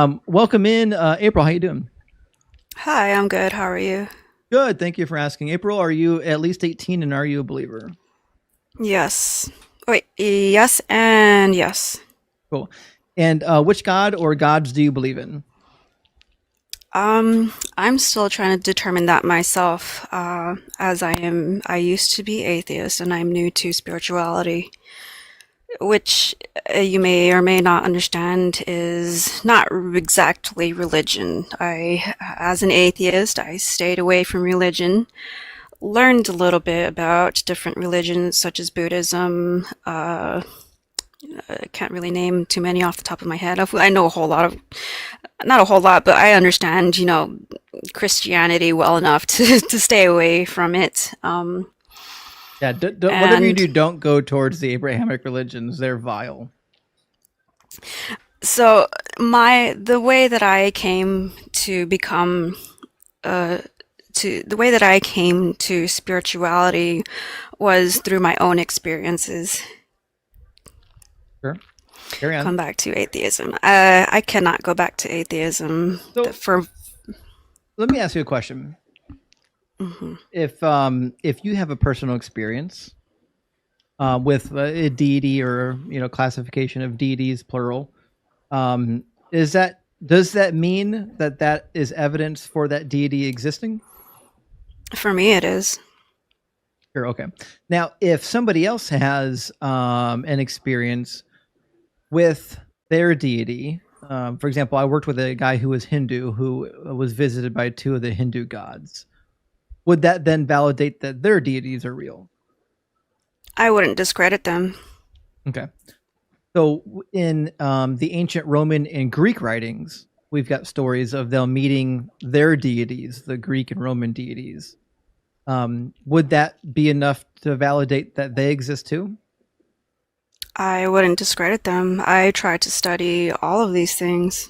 Welcome in, April. How you doing? Hi, I'm good. How are you? Good. Thank you for asking. April, are you at least 18 and are you a believer? Yes. Wait, yes and yes. Cool. And which God or gods do you believe in? I'm still trying to determine that myself, as I used to be atheist and I'm new to spirituality, which you may or may not understand is not exactly religion. As an atheist, I stayed away from religion, learned a little bit about different religions such as Buddhism. I can't really name too many off the top of my head. I know a whole lot of, not a whole lot, but I understand, Christianity well enough to stay away from it. Yeah, whatever you And do, don't go towards the Abrahamic religions. They're vile. so the way that I came to become, uh, the way that I came to spirituality was through my own experiences. Sure. Carry on. Come back to atheism. I cannot go back to atheism So for. let me ask you a question. Mhm. If you have a personal experience with a deity or classification of deities plural, is that does that mean that that is evidence for that deity existing? For me, it is. Sure. Okay. Now, if somebody else has an experience with their deity, for example, I worked with a guy who was Hindu who was visited by two of the Hindu gods. Would that then validate that their deities are real? I wouldn't discredit them. Okay. So in the ancient Roman and Greek writings, we've got stories of them meeting their deities, the Greek and Roman deities. Would that be enough to validate that they exist too? I wouldn't discredit them. I try to study all of these things.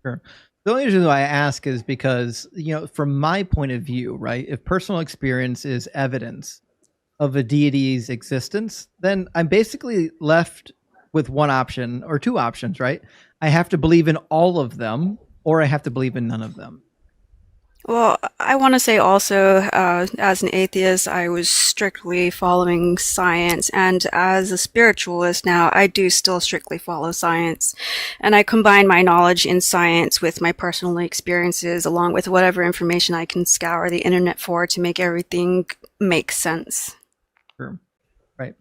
Sure. The only reason why I ask is because, from my point of view, right, if personal experience is evidence of a deity's existence, then I'm basically left with one option or two options, right? I have to believe in all of them or I have to believe in none of them. Well, I want to say also, as an atheist, I was strictly following science, and as a spiritualist now, I do still strictly follow science. And I combine my knowledge in science with my personal experiences, along with whatever information I can scour the internet for to make everything make sense. Sure. Right.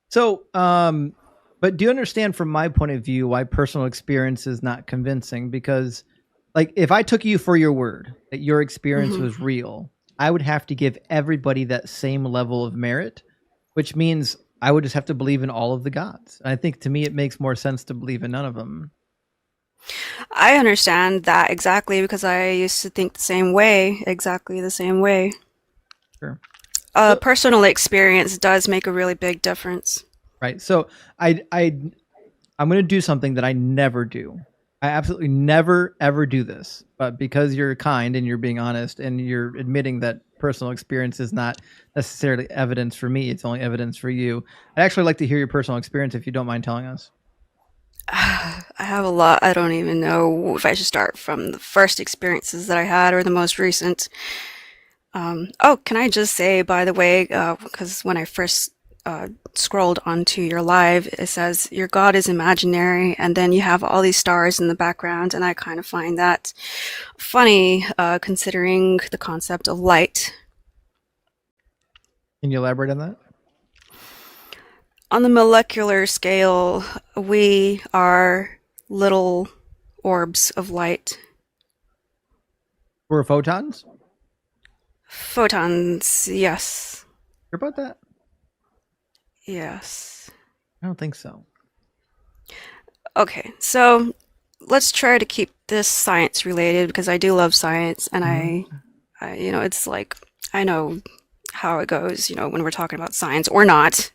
So, but do you understand from my point of view why personal experience is not convincing? Because, like, if I took you for your word that your experience Hmm. was real, I would have to give everybody that same level of merit, which means I would just have to believe in all of the gods. And I think to me, it makes more sense to believe in none of them. I understand that exactly because I used to think the same way, exactly the same way. Sure. So, Personal experience does make a really big difference. right. So I'm going to do something that I never do. I absolutely never ever do this. But because you're kind and you're being honest and you're admitting that personal experience is not necessarily evidence for me, it's only evidence for you. I'd actually like to hear your personal experience if you don't mind telling us. I have a lot. I don't even know if I should start from the first experiences that I had or the most recent. Oh, can I just say, by the way, because when I first scrolled onto your live, it says your God is imaginary, and then you have all these stars in the background, and I kind of find that funny, considering the concept of light. Can you elaborate on that? On the molecular scale, we are little orbs of light. For photons? Photons, yes. Sure about that? Yes. I don't think so. Okay, so let's try to keep this science related because I do love science and Mhm. it's like I know how it goes, when we're talking about science or not.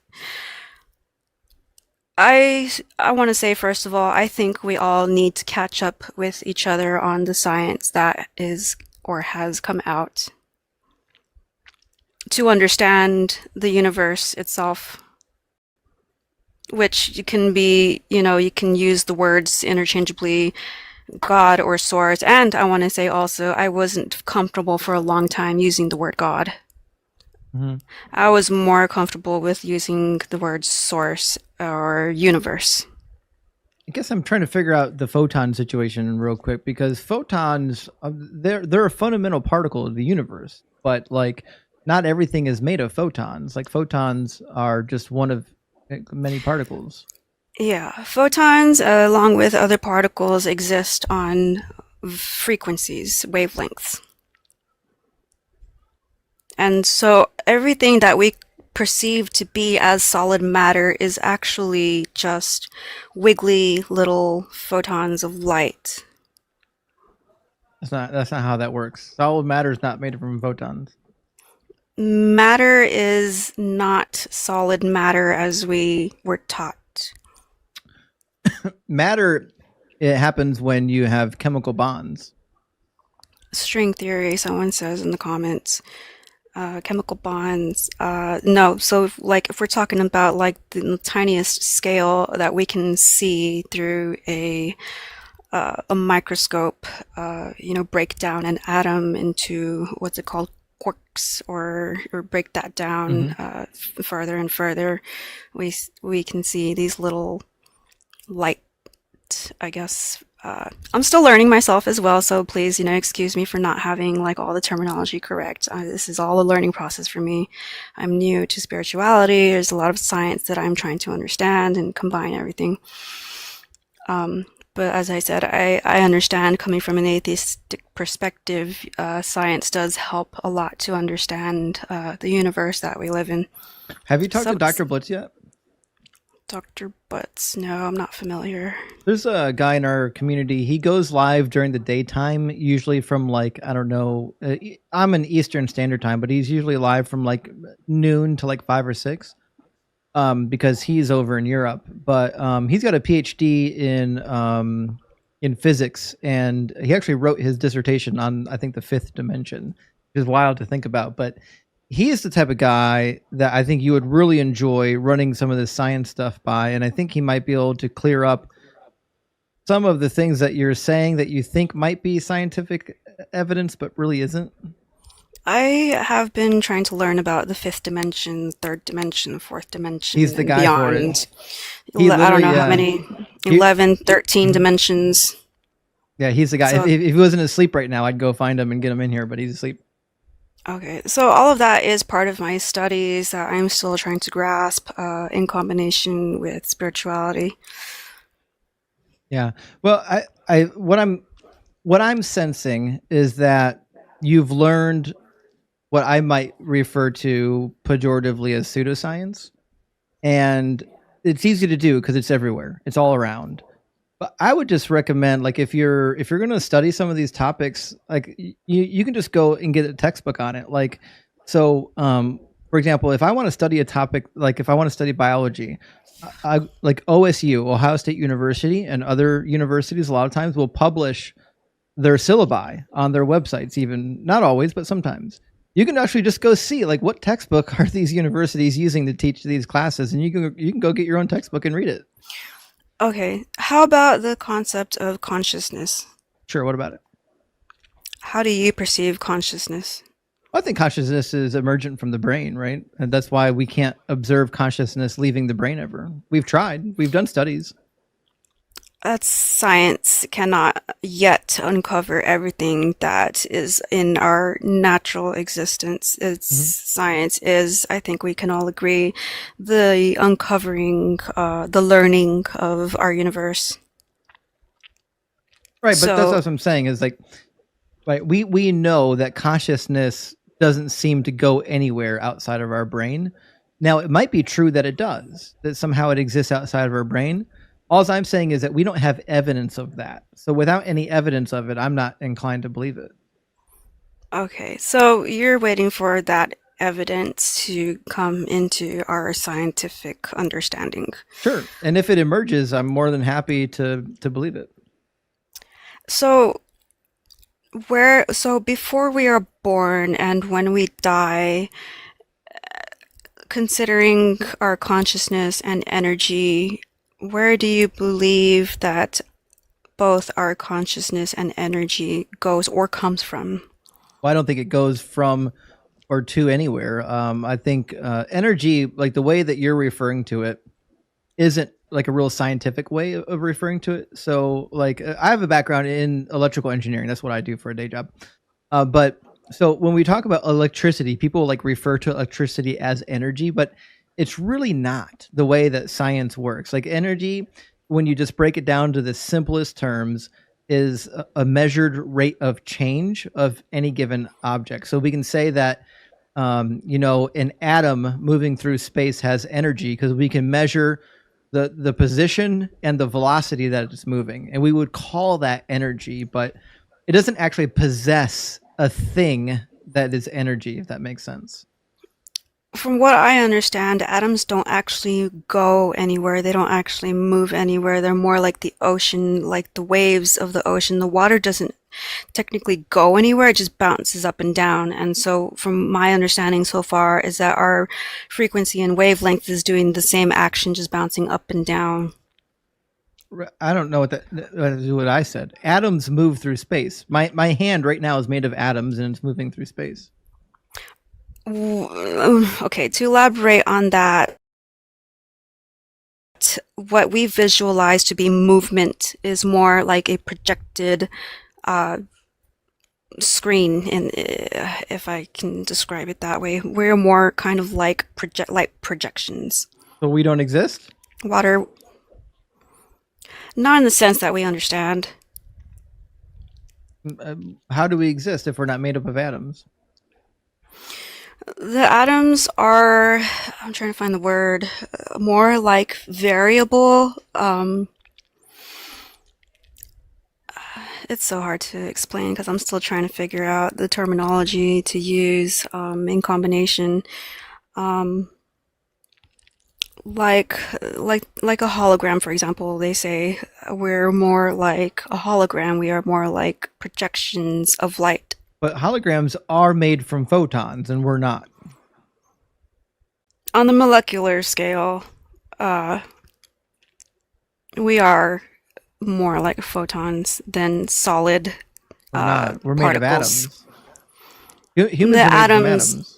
I want to say first of all, I think we all need to catch up with each other on the science that is or has come out to understand the universe itself, which you can be, you can use the words interchangeably God or source. And I want to say also, I wasn't comfortable for a long time using the word God. Mhm. I was more comfortable with using the word source or universe. I guess I'm trying to figure out the photon situation real quick because photons they're a fundamental particle of the universe, but like not everything is made of photons. Like photons are just one of many particles. Yeah, photons, along with other particles, exist on frequencies, wavelengths. And so everything that we perceive to be as solid matter is actually just wiggly little photons of light. That's not how that works. Solid matter is not made from photons. Matter is not solid matter as we were taught. Matter it happens when you have chemical bonds. String theory, someone says in the comments. Chemical bonds. No, so if we're talking about like the tiniest scale that we can see through a microscope, break down an atom into what's it called, quarks, or break that down Mm-hmm. further and further, we can see these little light, I guess. I'm still learning myself as well, so please, excuse me for not having like all the terminology correct. This is all a learning process for me. I'm new to spirituality. There's a lot of science that I'm trying to understand and combine everything. Um, but as I said, I understand coming from an atheistic perspective, science does help a lot to understand the universe that we live in. Have you talked to So, Dr. Blitz yet? Dr. Butts, no, I'm not familiar. There's a guy in our community. He goes live during the daytime, usually from like, I don't know. I'm in Eastern Standard Time, but he's usually live from like noon to like 5 or 6. Because he's over in Europe. But he's got a PhD in physics, and he actually wrote his dissertation on, I think, the fifth dimension, which is wild to think about. But he is the type of guy that I think you would really enjoy running some of this science stuff by, and I think he might be able to clear up some of the things that you're saying that you think might be scientific evidence, but really isn't. I have been trying to learn about the fifth dimension, third dimension, fourth He's dimension, the and guy for it. beyond. He I don't know literally, how many, he, 11, 13 mhm. dimensions. Yeah, he's the guy. If, So, if he wasn't asleep right now, I'd go find him and get him in here, but he's asleep. okay. So all of that is part of my studies that I'm still trying to grasp in combination with spirituality. Yeah. Well, what I'm sensing is that you've learned what I might refer to pejoratively as pseudoscience, and it's easy to do because it's everywhere. It's all around. But I would just recommend, like, if you're going to study some of these topics, like you can just go and get a textbook on it. Like, so for example, if I want to study a topic, like if I want to study biology, I like OSU, Ohio State University, and other universities a lot of times will publish their syllabi on their websites. Even not always, but sometimes you can actually just go see like what textbook are these universities using to teach these classes, and you can go get your own textbook and read it. Okay. How about the concept of consciousness? Sure, what about it? How do you perceive consciousness? I think consciousness is emergent from the brain, right? And that's why we can't observe consciousness leaving the brain ever. We've tried, we've done studies. That's science cannot yet uncover everything that is in our natural existence. It's Hmm. science is, I think we can all agree, the uncovering, the learning of our universe. Right, but that's So, what I'm saying is like, right, we know that consciousness doesn't seem to go anywhere outside of our brain. Now, it might be true that it does, that somehow it exists outside of our brain. All I'm saying is that we don't have evidence of that. So without any evidence of it, I'm not inclined to believe it. okay, so you're waiting for that evidence to come into our scientific understanding. Sure. And if it emerges, I'm more than happy to believe it. So, so before we are born and when we die, considering our consciousness and energy, where do you believe that both our consciousness and energy goes or comes from. Well, I don't think it goes from or to anywhere. I think energy, like the way that you're referring to it, isn't like a real scientific way of referring to it. So, like, I have a background in electrical engineering. That's what I do for a day job. But so when we talk about electricity, people like refer to electricity as energy, but it's really not the way that science works. Like energy, when you just break it down to the simplest terms, is a measured rate of change of any given object. So we can say that an atom moving through space has energy because we can measure the position and the velocity that it's moving, and we would call that energy, but it doesn't actually possess a thing that is energy, if that makes sense. From what I understand, atoms don't actually go anywhere. They don't actually move anywhere. They're more like the ocean, like the waves of the ocean. The water doesn't technically go anywhere, it just bounces up and down. And so, from my understanding so far, is that our frequency and wavelength is doing the same action, just bouncing up and down. I don't know what I said. Atoms move through space. My hand right now is made of atoms and it's moving through space. Okay, to elaborate on that, what we visualize to be movement is more like a projected uh, screen, and if I can describe it that way, we're more kind of like projections. So we don't exist? Water, not in the sense that we understand. How do we exist if we're not made up of atoms? The atoms are, I'm trying to find the word, more like variable. It's so hard to explain because I'm still trying to figure out the terminology to use in combination. Um, like a hologram, for example, they say we're more like a hologram. We are more like projections of light. But holograms are made from photons, and we're not. On the molecular scale, uh, we are more like photons than solid We're not. We're made of particles. atoms. Humans The are made from atoms,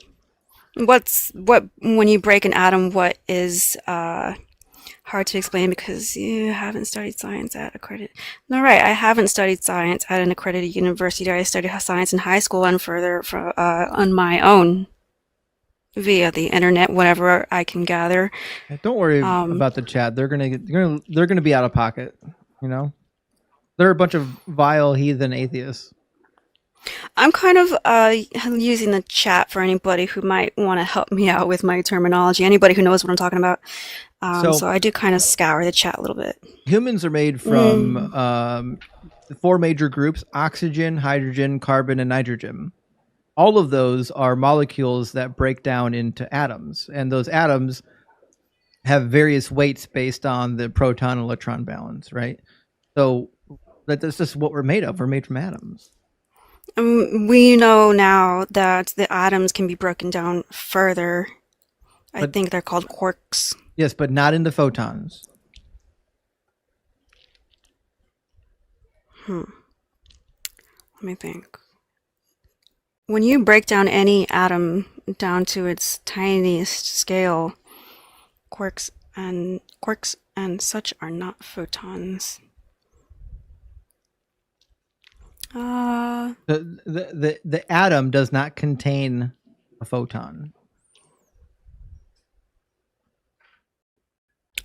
atoms. what when you break an atom, what is hard to explain because you haven't studied science at accredited. No, right, I haven't studied science at an accredited university. I studied science in high school and further on my own via the internet, whatever I can gather. Don't worry Um, about the chat. They're gonna be out of pocket. You know, they're a bunch of vile heathen atheists. I'm kind of using the chat for anybody who might want to help me out with my terminology. Anybody who knows what I'm talking about. So So I do kind of scour the chat a little bit. humans are made from Mm. four major groups: oxygen, hydrogen, carbon, and nitrogen. All of those are molecules that break down into atoms, and those atoms have various weights based on the proton and electron balance, right? So that's just what we're made of. We're made from atoms. We know now that the atoms can be broken down further. I But think they're called quarks. yes, but not into photons. Hmm. Let me think. When you break down any atom down to its tiniest scale, quarks and such are not photons. Uh, The atom does not contain a photon.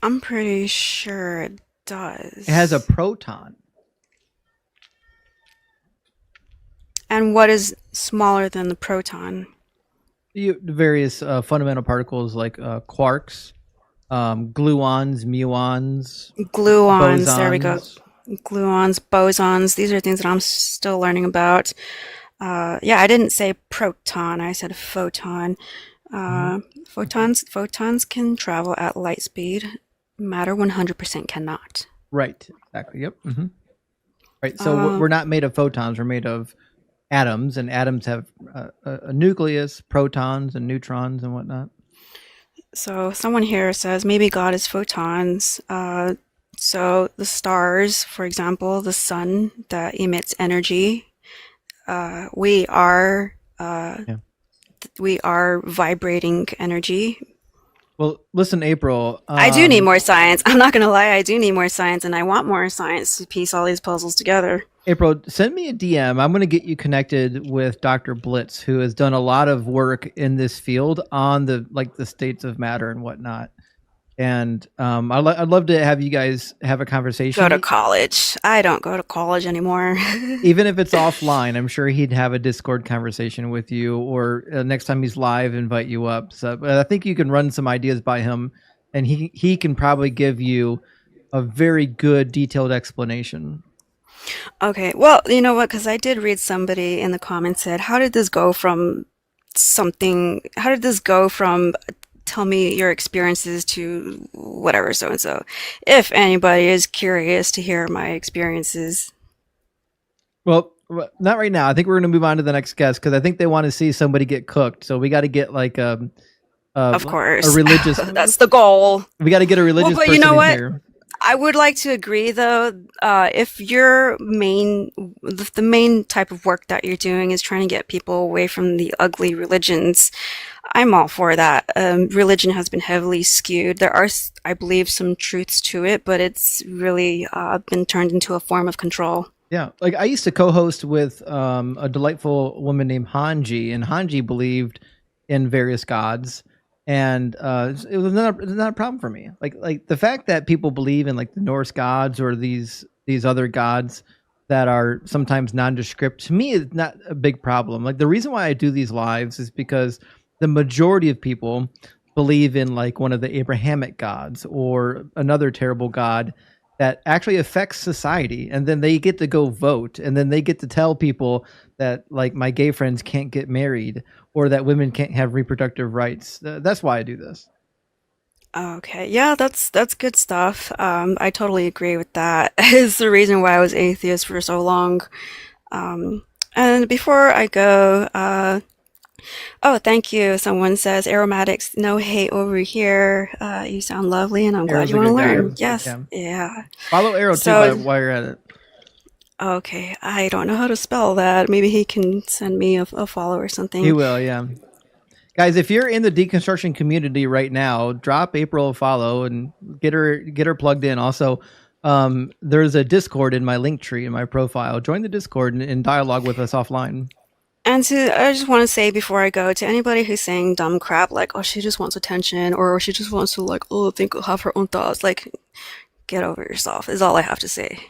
I'm pretty sure it It has a does. proton. And what is smaller than the proton? The various fundamental particles like quarks, gluons, muons, Gluons, there we go. bosons. Gluons, bosons, these are things that I'm still learning about. Yeah, I didn't say proton, I said photon. Mhm. Uh, photons can travel at light speed. Matter 100% cannot. Right. Exactly. Yep. Right. So we're Um, not made of photons. We're made of atoms, and atoms have a nucleus, protons, and neutrons, and whatnot. so someone here says maybe God is photons. So the stars, for example, the sun that emits energy, uh, we are uh, Yeah. we are vibrating energy. Well, listen, April. I do need more science. I'm not gonna lie, I do need more science, and I want more science to piece all these puzzles together. April, send me a DM. I'm going to get you connected with Dr. Blitz, who has done a lot of work in this field on the states of matter and whatnot. And I'd love to have you guys have a Go to conversation, college. I don't go to college anymore. even if it's offline. I'm sure he'd have a Discord conversation with you, or next time he's live, invite you up. So, but I think you can run some ideas by him, and he can probably give you a very good detailed explanation. Okay, well, you know what? Because I did read somebody in the comments said, "How did this go from something? How did this go from tell me your experiences to whatever so and so?" If anybody is curious to hear my experiences, Well, not right now. I think we're going to move on to the next guest because I think they want to see somebody get cooked. So we got to get like of a course, religious. that's the goal. We got to get a Well, religious but you person know in what? here. I would like to agree though, if your the main type of work that you're doing is trying to get people away from the ugly religions, I'm all for that. Religion has been heavily skewed. There are, I believe, some truths to it, but it's really been turned into a form of control. Yeah, like I used to co-host with a delightful woman named Hanji, and Hanji believed in various gods, and it was not a problem for me. Like the fact that people believe in like the Norse gods or these other gods that are sometimes nondescript, to me is not a big problem. Like the reason why I do these lives is because the majority of people believe in like one of the Abrahamic gods or another terrible god that actually affects society, and then they get to go vote, and then they get to tell people that like my gay friends can't get married or that women can't have reproductive rights. That's why I do this. Okay, yeah, that's good stuff. I totally agree with that. It's the reason why I was atheist for so long. And before I go, oh, thank you. Someone says aromatics, no hate over here. You sound lovely, and I'm glad Arrow's you a want to good guy. learn. Yes, Yeah, yeah. follow Arrow too So, while you're at it. okay, I don't know how to spell that. Maybe he can send me a follow or He something. will, yeah. Guys, if you're in the deconstruction community right now, drop April a follow and get her plugged in. Also, there's a Discord in my link tree in my profile. Join the Discord and dialogue with us offline. And I just want to say before I go to anybody who's saying dumb crap like, "Oh, she just wants attention," or "She just wants to like, oh, have her own thoughts," like, get over yourself. Is all I have to say.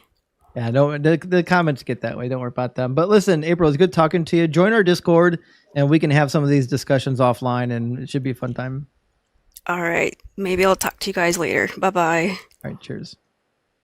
Yeah, no, the comments get that way. Don't worry about them. But listen, April, it's good talking to you. Join our Discord, and we can have some of these discussions offline, and it should be a fun time. All right, maybe I'll talk to you guys later. Bye bye. All right, cheers.